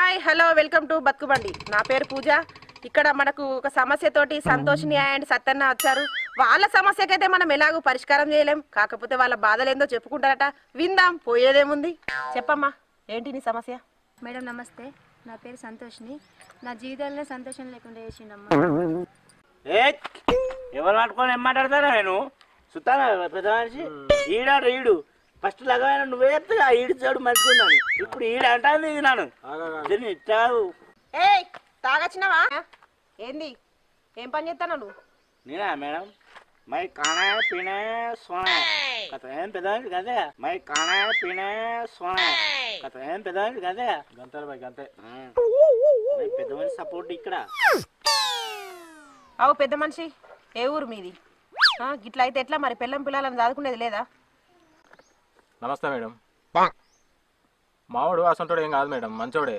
Hi hello welcome to బతుకుబండి. నా పేరు పూజ. ఇక్కడ మనకు ఒక సమస్యతోటి సంతోషిని అండ్ సత్తన్న వచ్చారు. వాళ్ళ సమస్యకైతే మనం ఎలాగో పరిష్కారం చేయలేం, కాకపోతే వాళ్ళ బాధలు ఏందో చెప్పుకుంటారట. విందాం, పోయేదేముంది. చెప్పమ్మా, ఏంటి నీ సమస్య? మేడం నమస్తే, నా పేరు సంతోష్ని. నా జీవితంలో సంతోషం లేకుండా చేసిండమ్మా. ఎవరు పట్టుకొని ఏం మాట్లాడతారా? నేను సుతానా పెద్ద మనిషి ఈడాడు ఈడు ఫస్ట్ లగా నువ్వే చెప్తా ఈడు చోడు మంచుకున్నాను. ఇప్పుడు ఈడు అంటాను ఇది నాను దీన్ని ఇచ్చావు. ఏయ్ తాగచ్చినవా? ఏంది, ఏం పని చేస్తాను నువ్వు? నేనా మేడం? మై కానా పీనే సోనా కథ ఏం పెద్ద మనిషి కదే. మై కానా పీనే సోనా కథ ఏం పెద్ద మనిషి కదే. గంతే బాయ్ గంతే. పెద్ద మనిషి సపోర్ట్ ఇక్కడ. అవు పెద్ద మనిషి, ఏ ఊరు మీది? గిట్ల అయితే ఎట్లా మరి? పిల్లం పిల్లలను చదువుకునేది లేదా? నమస్తే మేడం. మావాడు అసంటోడు ఏం కాదు మేడం, మంచోడే.